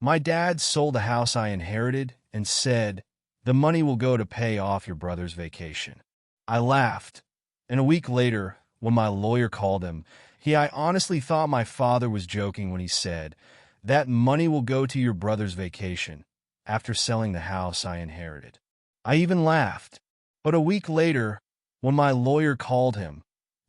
My dad sold the house I inherited and said, "The money will go to pay off your brother's vacation." I laughed, and a week later, when my lawyer called him, I honestly thought my father was joking when he said, "That money will go to your brother's vacation," after selling the house I inherited. I even laughed, but a week later, when my lawyer called him,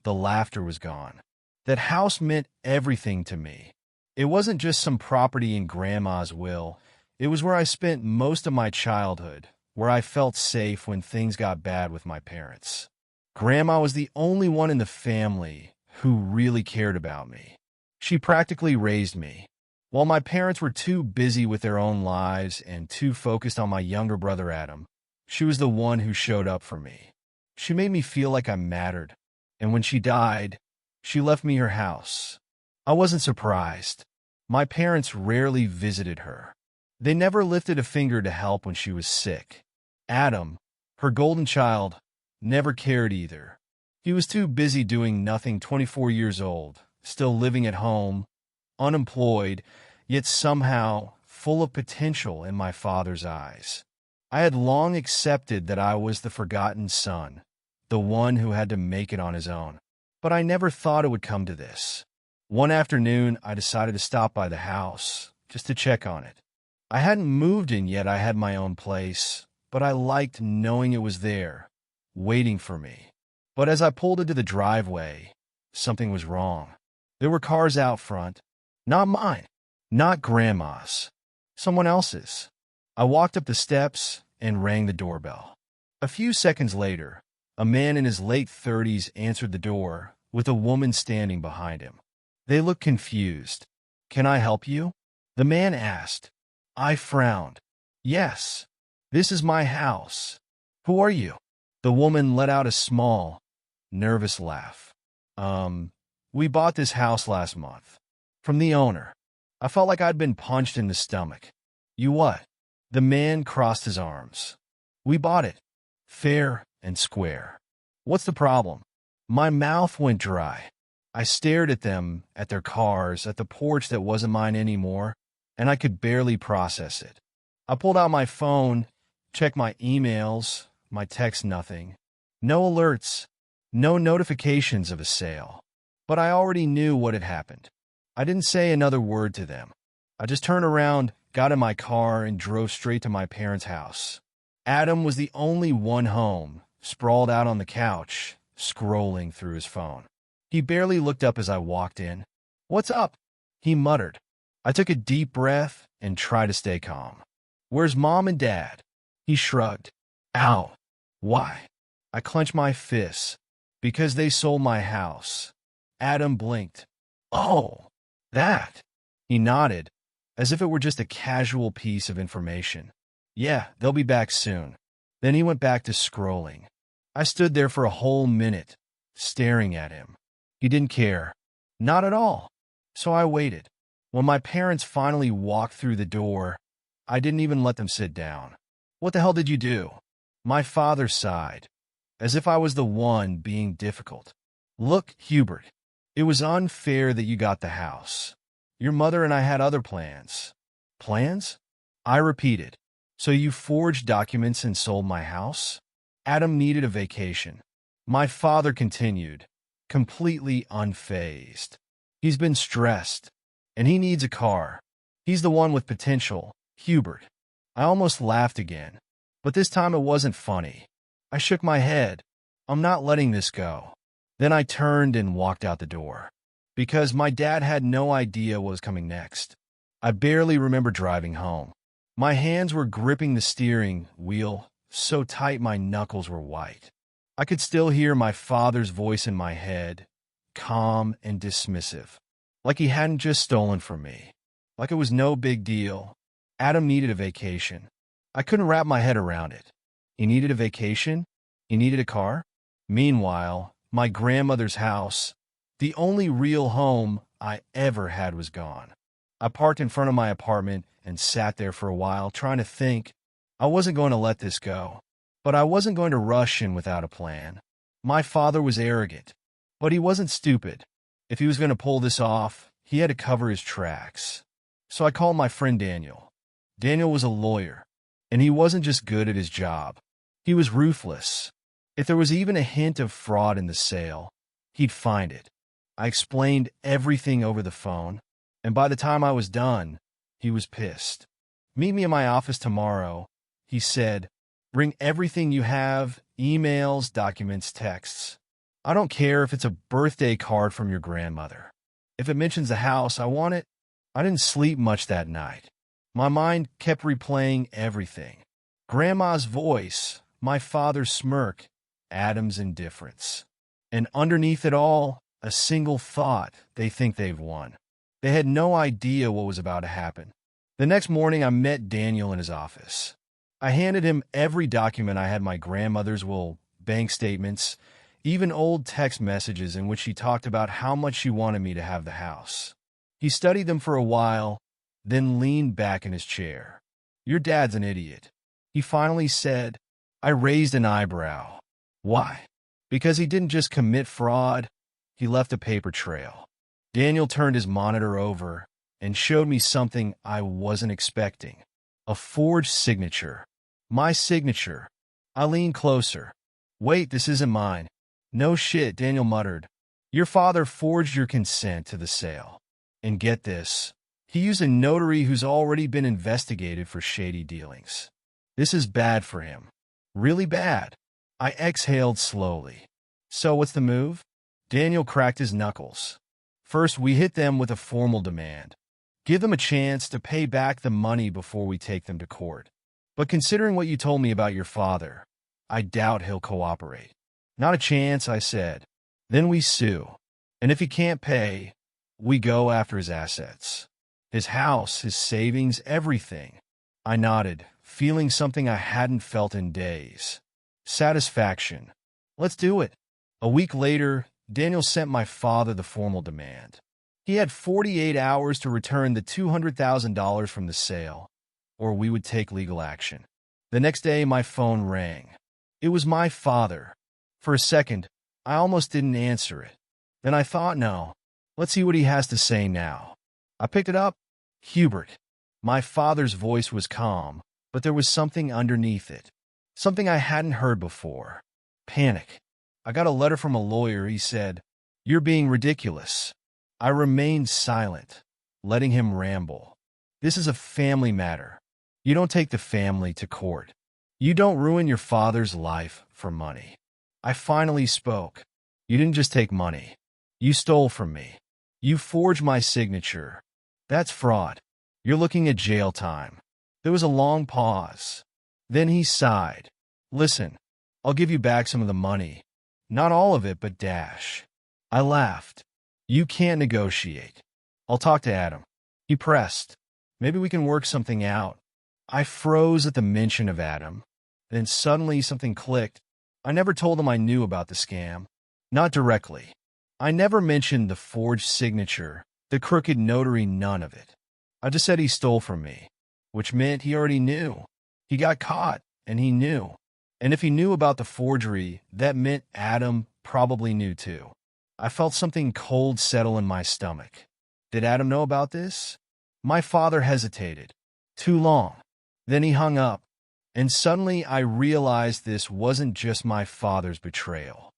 the laughter was gone. That house meant everything to me. It wasn't just some property in Grandma's will. It was where I spent most of my childhood, where I felt safe when things got bad with my parents. Grandma was the only one in the family who really cared about me. She practically raised me. While my parents were too busy with their own lives and too focused on my younger brother Adam, she was the one who showed up for me. She made me feel like I mattered. And when she died, she left me her house. I wasn't surprised. My parents rarely visited her. They never lifted a finger to help when she was sick. Adam, her golden child, never cared either. He was too busy doing nothing, 24 years old, still living at home, unemployed, yet somehow full of potential in my father's eyes. I had long accepted that I was the forgotten son, the one who had to make it on his own. But I never thought it would come to this. One afternoon, I decided to stop by the house, just to check on it. I hadn't moved in yet. I had my own place, but I liked knowing it was there, waiting for me. But as I pulled into the driveway, something was wrong. There were cars out front. Not mine, not Grandma's, someone else's. I walked up the steps and rang the doorbell. A few seconds later, a man in his late 30s answered the door, with a woman standing behind him. They looked confused. "Can I help you?" the man asked. I frowned. "Yes, this is my house. Who are you?" The woman let out a small, nervous laugh. We bought this house last month. From the owner." I felt like I'd been punched in the stomach. "You what?" The man crossed his arms. "We bought it. Fair and square." "What's the problem?" My mouth went dry. I stared at them, at their cars, at the porch that wasn't mine anymore, and I could barely process it. I pulled out my phone, checked my emails, my text, nothing. No alerts, no notifications of a sale. But I already knew what had happened. I didn't say another word to them. I just turned around, got in my car, and drove straight to my parents' house. Adam was the only one home, sprawled out on the couch, scrolling through his phone. He barely looked up as I walked in. "What's up?" he muttered. I took a deep breath and tried to stay calm. "Where's Mom and Dad?" He shrugged. "Ow. Why?" I clenched my fists. "Because they sold my house." Adam blinked. "Oh, that." He nodded, as if it were just a casual piece of information. "Yeah, they'll be back soon." Then he went back to scrolling. I stood there for a whole minute, staring at him. He didn't care. Not at all. So I waited. When my parents finally walked through the door, I didn't even let them sit down. "What the hell did you do?" My father sighed, as if I was the one being difficult. "Look, Hubert, it was unfair that you got the house. Your mother and I had other plans." "Plans?" I repeated. "So you forged documents and sold my house?" Adam needed a vacation. My father continued, completely unfazed. "He's been stressed, and he needs a car. He's the one with potential, Hubert." I almost laughed again, but this time it wasn't funny. I shook my head. "I'm not letting this go." Then I turned and walked out the door, because my dad had no idea what was coming next. I barely remember driving home. My hands were gripping the steering wheel so tight my knuckles were white. I could still hear my father's voice in my head, calm and dismissive, like he hadn't just stolen from me, like it was no big deal. Adam needed a vacation. I couldn't wrap my head around it. He needed a vacation? He needed a car? Meanwhile, my grandmother's house, the only real home I ever had, was gone. I parked in front of my apartment and sat there for a while, trying to think. I wasn't going to let this go, but I wasn't going to rush in without a plan. My father was arrogant, but he wasn't stupid. If he was going to pull this off, he had to cover his tracks. So I called my friend Daniel. Daniel was a lawyer, and he wasn't just good at his job. He was ruthless. If there was even a hint of fraud in the sale, he'd find it. I explained everything over the phone, and by the time I was done, he was pissed. "Meet me in my office tomorrow," he said. "Bring everything you have, emails, documents, texts. I don't care if it's a birthday card from your grandmother. If it mentions the house, I want it." I didn't sleep much that night. My mind kept replaying everything. Grandma's voice, my father's smirk, Adam's indifference. And underneath it all, a single thought: they think they've won. They had no idea what was about to happen. The next morning, I met Daniel in his office. I handed him every document I had: my grandmother's will, bank statements, even old text messages in which she talked about how much she wanted me to have the house. He studied them for a while, then leaned back in his chair. "Your dad's an idiot," he finally said. I raised an eyebrow. Why? Because he didn't just commit fraud, he left a paper trail. Daniel turned his monitor over and showed me something I wasn't expecting. A forged signature. My signature. I leaned closer. "Wait, this isn't mine." "No shit," Daniel muttered. "Your father forged your consent to the sale. And get this, he used a notary who's already been investigated for shady dealings. This is bad for him. Really bad." I exhaled slowly. "So what's the move?" Daniel cracked his knuckles. "First, we hit them with a formal demand. Give them a chance to pay back the money before we take them to court. But considering what you told me about your father, I doubt he'll cooperate." "Not a chance," I said. "Then we sue. And if he can't pay, we go after his assets. His house, his savings, everything." I nodded, feeling something I hadn't felt in days. Satisfaction. "Let's do it." A week later, Daniel sent my father the formal demand. He had 48 hours to return the $200,000 from the sale, or we would take legal action. The next day, my phone rang. It was my father. For a second, I almost didn't answer it. Then I thought, no, let's see what he has to say now. I picked it up. "Hubert." My father's voice was calm, but there was something underneath it. Something I hadn't heard before. Panic. "I got a letter from a lawyer," he said. "You're being ridiculous." I remained silent, letting him ramble. "This is a family matter. You don't take the family to court. You don't ruin your father's life for money." I finally spoke. "You didn't just take money. You stole from me. You forged my signature. That's fraud. You're looking at jail time." There was a long pause. Then he sighed. "Listen, I'll give you back some of the money. Not all of it, but dash." I laughed. "You can't negotiate." "I'll talk to Adam." He pressed. "Maybe we can work something out." I froze at the mention of Adam. Then suddenly something clicked. I never told him I knew about the scam. Not directly. I never mentioned the forged signature, the crooked notary, none of it. I just said he stole from me, which meant he already knew. He got caught, and he knew. And if he knew about the forgery, that meant Adam probably knew too. I felt something cold settle in my stomach. Did Adam know about this? My father hesitated. Too long. Then he hung up. And suddenly I realized this wasn't just my father's betrayal.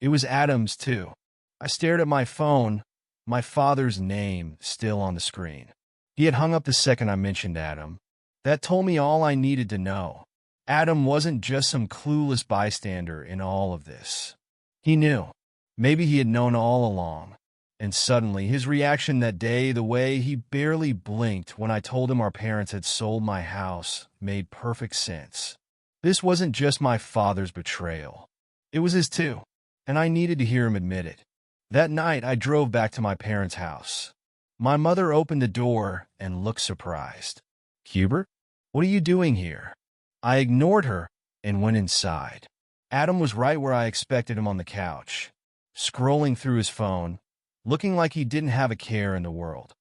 It was Adam's too. I stared at my phone, my father's name still on the screen. He had hung up the second I mentioned Adam. That told me all I needed to know. Adam wasn't just some clueless bystander in all of this. He knew. Maybe he had known all along. And suddenly, his reaction that day, the way he barely blinked when I told him our parents had sold my house, made perfect sense. This wasn't just my father's betrayal. It was his too, and I needed to hear him admit it. That night, I drove back to my parents' house. My mother opened the door and looked surprised. "Hubert, what are you doing here?" I ignored her and went inside. Adam was right where I expected him, on the couch, scrolling through his phone, looking like he didn't have a care in the world.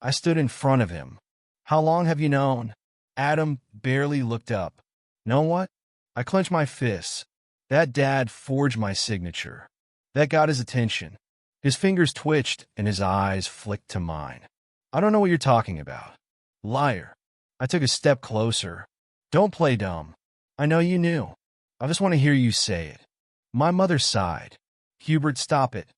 I stood in front of him. "How long have you known?" Adam barely looked up. Know what? I clenched my fists. That dad forged my signature. That got his attention. His fingers twitched and his eyes flicked to mine. "I don't know what you're talking about." Liar. I took a step closer. Don't play dumb. I know you knew. I just want to hear you say it. My mother sighed. Hubert, stop it.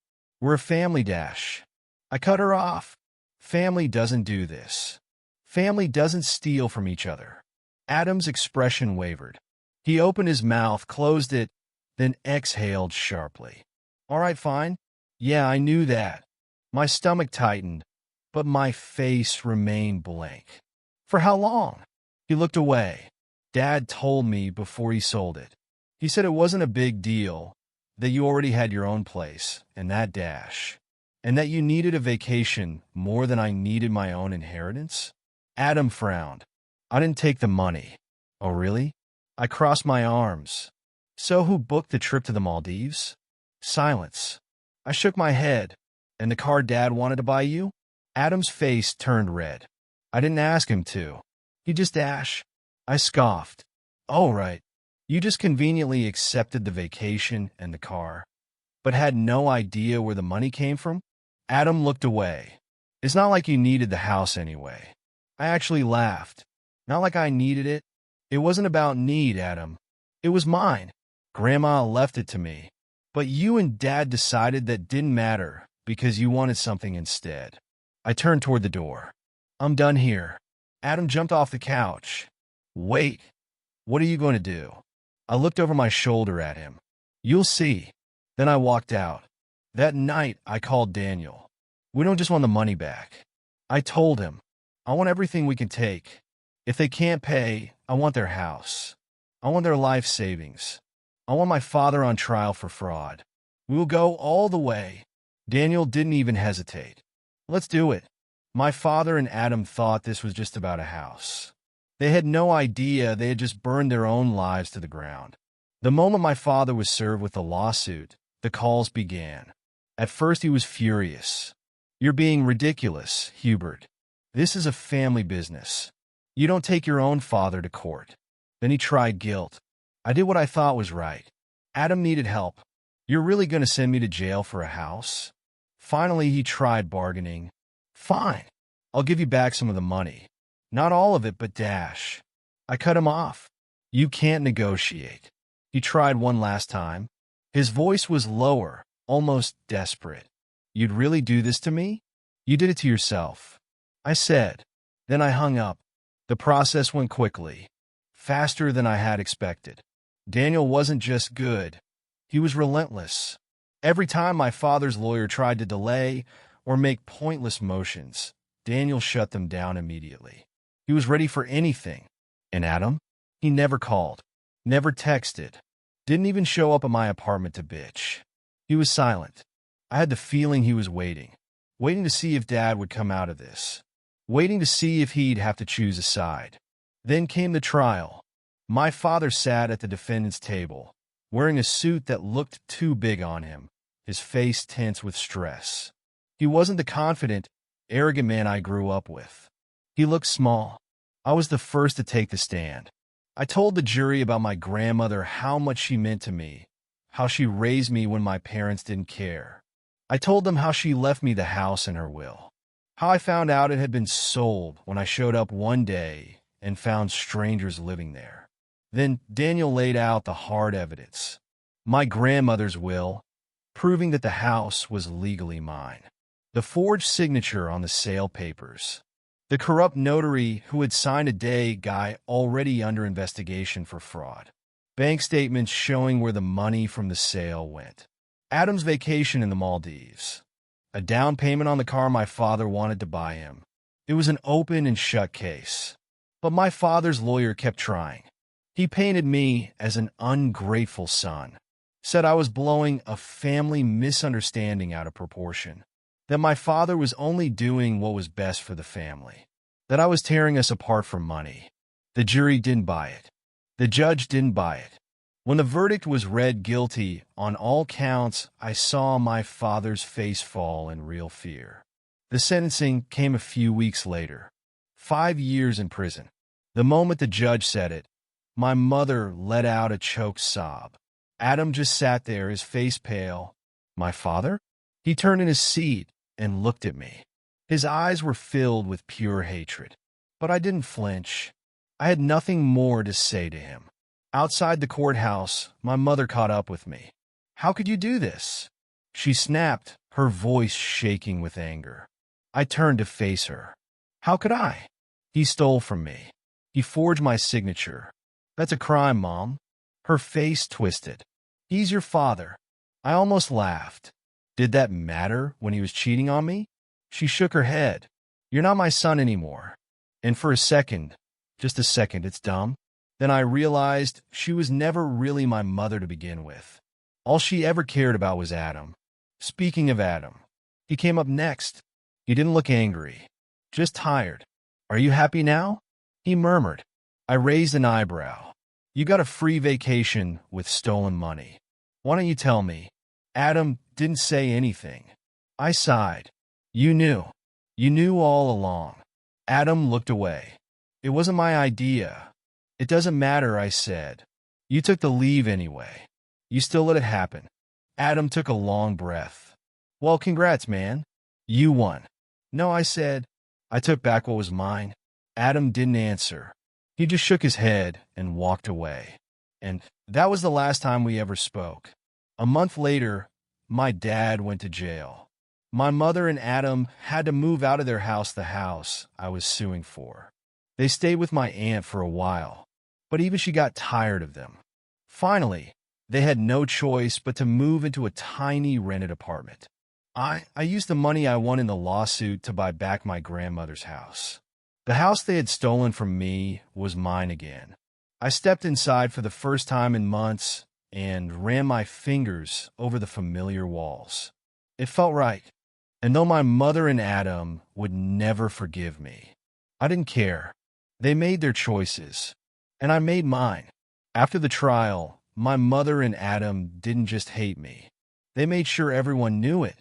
We're a family dash. I cut her off. Family doesn't do this. Family doesn't steal from each other. Adam's expression wavered. He opened his mouth, closed it, then exhaled sharply. All right, fine. Yeah, I knew that. My stomach tightened, but my face remained blank. For how long? He looked away. Dad told me before he sold it. He said it wasn't a big deal, that you already had your own place, and that dash, and that you needed a vacation more than I needed my own inheritance. Adam frowned. I didn't take the money. Oh, really? I crossed my arms. So who booked the trip to the Maldives? Silence. I shook my head. And the car Dad wanted to buy you? Adam's face turned red. I didn't ask him to. He just dashed. I scoffed. Oh, right. You just conveniently accepted the vacation and the car, but had no idea where the money came from? Adam looked away. It's not like you needed the house anyway. I actually laughed. Not like I needed it. It wasn't about need, Adam. It was mine. Grandma left it to me. But you and Dad decided that didn't matter because you wanted something instead. I turned toward the door. I'm done here. Adam jumped off the couch. Wait. What are you going to do? I looked over my shoulder at him. You'll see. Then I walked out. That night, I called Daniel. We don't just want the money back. I told him, I want everything we can take. If they can't pay, I want their house. I want their life savings. I want my father on trial for fraud. We will go all the way. Daniel didn't even hesitate. Let's do it. My father and Adam thought this was just about a house. They had no idea they had just burned their own lives to the ground. The moment my father was served with the lawsuit, the calls began. At first he was furious. You're being ridiculous, Hubert. This is a family business. You don't take your own father to court. Then he tried guilt. I did what I thought was right. Adam needed help. You're really going to send me to jail for a house? Finally, he tried bargaining. Fine. I'll give you back some of the money. Not all of it, but dash. I cut him off. You can't negotiate. He tried one last time. His voice was lower, almost desperate. You'd really do this to me? You did it to yourself. I said. Then I hung up. The process went quickly. Faster than I had expected. Daniel wasn't just good. He was relentless. Every time my father's lawyer tried to delay or make pointless motions, Daniel shut them down immediately. He was ready for anything. And Adam? He never called, never texted, didn't even show up at my apartment to bitch. He was silent. I had the feeling he was waiting to see if Dad would come out of this, waiting to see if he'd have to choose a side. Then came the trial. My father sat at the defendant's table, wearing a suit that looked too big on him, his face tense with stress. He wasn't the confident, arrogant man I grew up with. He looked small. I was the first to take the stand. I told the jury about my grandmother, how much she meant to me, how she raised me when my parents didn't care. I told them how she left me the house in her will, how I found out it had been sold when I showed up one day and found strangers living there. Then Daniel laid out the hard evidence. My grandmother's will, proving that the house was legally mine. The forged signature on the sale papers. The corrupt notary who had signed a day guy already under investigation for fraud. Bank statements showing where the money from the sale went. Adam's vacation in the Maldives. A down payment on the car my father wanted to buy him. It was an open and shut case. But my father's lawyer kept trying. He painted me as an ungrateful son. Said I was blowing a family misunderstanding out of proportion. That my father was only doing what was best for the family. That I was tearing us apart for money. The jury didn't buy it. The judge didn't buy it. When the verdict was read guilty on all counts, I saw my father's face fall in real fear. The sentencing came a few weeks later. 5 years in prison. The moment the judge said it, my mother let out a choked sob. Adam just sat there, his face pale. My father? He turned in his seat and looked at me. His eyes were filled with pure hatred. But I didn't flinch. I had nothing more to say to him. Outside the courthouse, my mother caught up with me. "How could you do this?" She snapped, her voice shaking with anger. I turned to face her. "How could I? He stole from me. He forged my signature. That's a crime, Mom." Her face twisted. "He's your father." I almost laughed. Did that matter when he was cheating on me? She shook her head. "You're not my son anymore." And for a second, just a second, it's dumb, then I realized she was never really my mother to begin with. All she ever cared about was Adam. Speaking of Adam, he came up next. He didn't look angry, just tired. "Are you happy now?" he murmured. I raised an eyebrow. "You got a free vacation with stolen money. Why don't you tell me?" Adam didn't say anything. I sighed. "You knew. You knew all along." Adam looked away. "It wasn't my idea." "It doesn't matter," I said. "You took the leave anyway. You still let it happen." Adam took a long breath. "Well, congrats, man. You won." "No," I said. "I took back what was mine." Adam didn't answer. He just shook his head and walked away. And that was the last time we ever spoke. A month later, my dad went to jail. My mother and Adam had to move out of their house, the house I was suing for. They stayed with my aunt for a while, but even she got tired of them. Finally, they had no choice but to move into a tiny rented apartment. I used the money I won in the lawsuit to buy back my grandmother's house. The house they had stolen from me was mine again. I stepped inside for the first time in months and ran my fingers over the familiar walls. It felt right. And though my mother and Adam would never forgive me, I didn't care. They made their choices, and I made mine. After the trial, my mother and Adam didn't just hate me. They made sure everyone knew it.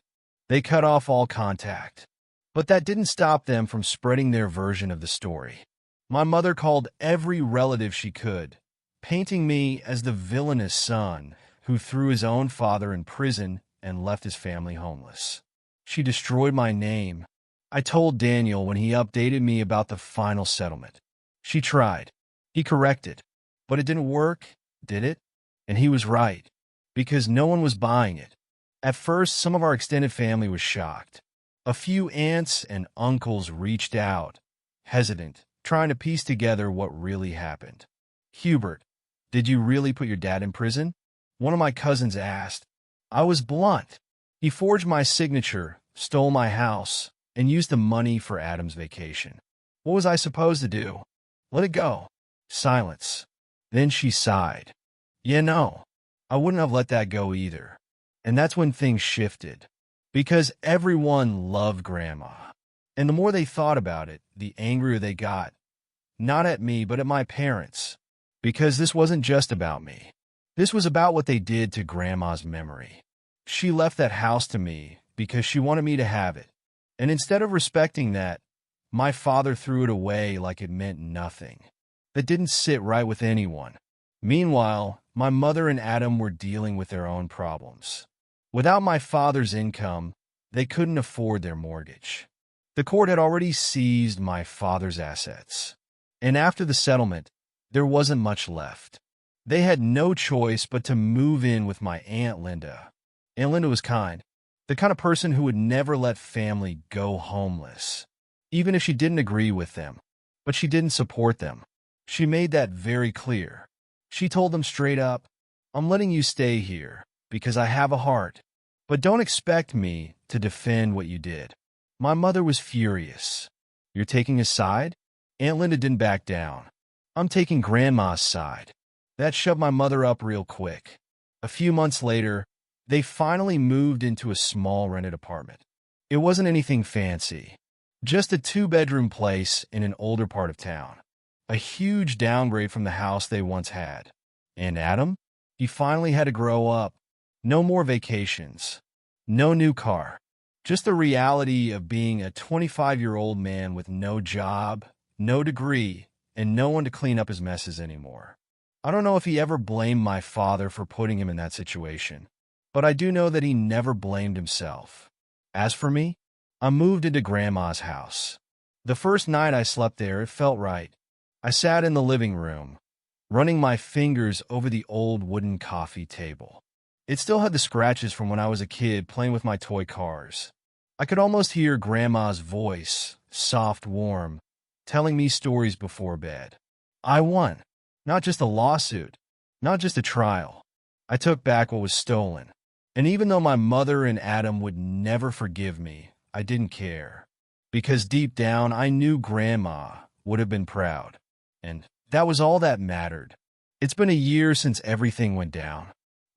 They cut off all contact. But that didn't stop them from spreading their version of the story. My mother called every relative she could, painting me as the villainous son who threw his own father in prison and left his family homeless. She destroyed my name. I told Daniel when he updated me about the final settlement. She tried. He corrected. But it didn't work, did it? And he was right, because no one was buying it. At first, some of our extended family was shocked. A few aunts and uncles reached out, hesitant, trying to piece together what really happened. "Hubert, did you really put your dad in prison?" one of my cousins asked. I was blunt. He forged my signature, stole my house, and used the money for Adam's vacation. What was I supposed to do? Let it go. Silence. Then she sighed. "Yeah, no, I wouldn't have let that go either." And that's when things shifted. Because everyone loved Grandma. And the more they thought about it, the angrier they got. Not at me, but at my parents. Because this wasn't just about me. This was about what they did to Grandma's memory. She left that house to me because she wanted me to have it. And instead of respecting that, my father threw it away like it meant nothing. That didn't sit right with anyone. Meanwhile, my mother and Adam were dealing with their own problems. Without my father's income, they couldn't afford their mortgage. The court had already seized my father's assets. And after the settlement, there wasn't much left. They had no choice but to move in with my Aunt Linda. Aunt Linda was kind, the kind of person who would never let family go homeless, even if she didn't agree with them. But she didn't support them. She made that very clear. She told them straight up, "I'm letting you stay here because I have a heart, but don't expect me to defend what you did." My mother was furious. "You're taking a side?" Aunt Linda didn't back down. "I'm taking Grandma's side." That shoved my mother up real quick. A few months later, they finally moved into a small rented apartment. It wasn't anything fancy, just a 2-bedroom place in an older part of town. A huge downgrade from the house they once had. And Adam? He finally had to grow up. No more vacations. No new car. Just the reality of being a 25-year-old man with no job, no degree, and no one to clean up his messes anymore. I don't know if he ever blamed my father for putting him in that situation, but I do know that he never blamed himself. As for me, I moved into Grandma's house. The first night I slept there, it felt right. I sat in the living room, running my fingers over the old wooden coffee table. It still had the scratches from when I was a kid playing with my toy cars. I could almost hear Grandma's voice, soft, warm, telling me stories before bed. I won. Not just a lawsuit, not just a trial. I took back what was stolen. And even though my mother and Adam would never forgive me, I didn't care. Because deep down, I knew Grandma would have been proud. And that was all that mattered. It's been a year since everything went down.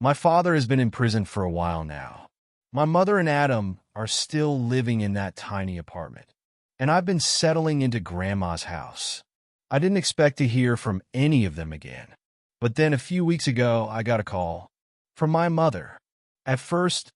My father has been in prison for a while now. My mother and Adam are still living in that tiny apartment. And I've been settling into Grandma's house. I didn't expect to hear from any of them again. But then a few weeks ago, I got a call from my mother. At first,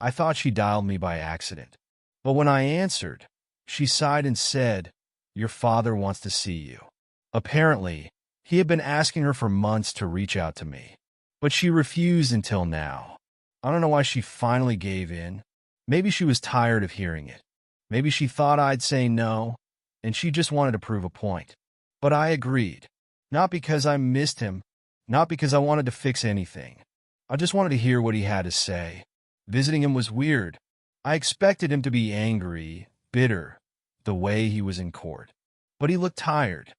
I thought she dialed me by accident. But when I answered, she sighed and said, "Your father wants to see you." Apparently, he had been asking her for months to reach out to me. But she refused until now. I don't know why she finally gave in. Maybe she was tired of hearing it. Maybe she thought I'd say no, and she just wanted to prove a point. But I agreed. Not because I missed him, not because I wanted to fix anything. I just wanted to hear what he had to say. Visiting him was weird. I expected him to be angry, bitter, the way he was in court. But he looked tired,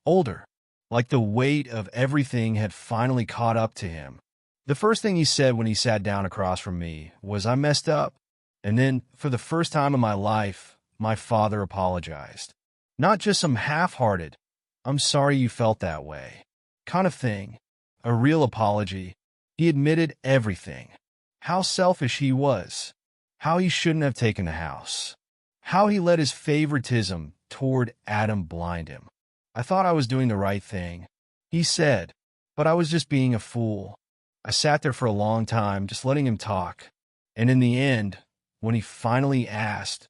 older, like the weight of everything had finally caught up to him. The first thing he said when he sat down across from me was, "I messed up." And then, for the first time in my life, my father apologized. Not just some half-hearted, "I'm sorry you felt that way" kind of thing. A real apology. He admitted everything. How selfish he was. How he shouldn't have taken the house. How he let his favoritism toward Adam blind him. I thought I was doing the right thing, he said, but I was just being a fool. I sat there for a long time, just letting him talk. And in the end, when he finally asked,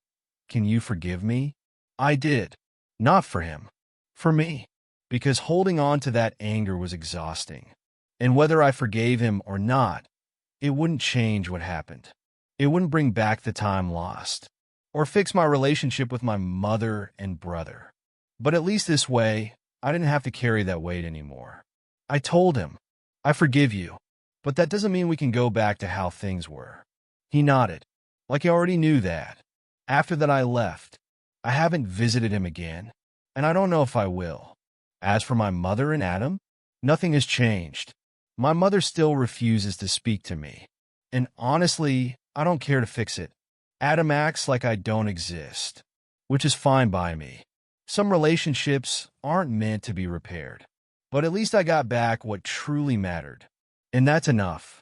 "Can you forgive me?" I did. Not for him. For me. Because holding on to that anger was exhausting. And whether I forgave him or not, it wouldn't change what happened. It wouldn't bring back the time lost. Or fix my relationship with my mother and brother. But at least this way, I didn't have to carry that weight anymore. I told him, "I forgive you, but that doesn't mean we can go back to how things were." He nodded, like he already knew that. After that I left. I haven't visited him again, and I don't know if I will. As for my mother and Adam, nothing has changed. My mother still refuses to speak to me. And honestly, I don't care to fix it. Adam acts like I don't exist, which is fine by me. Some relationships aren't meant to be repaired. But at least I got back what truly mattered. And that's enough.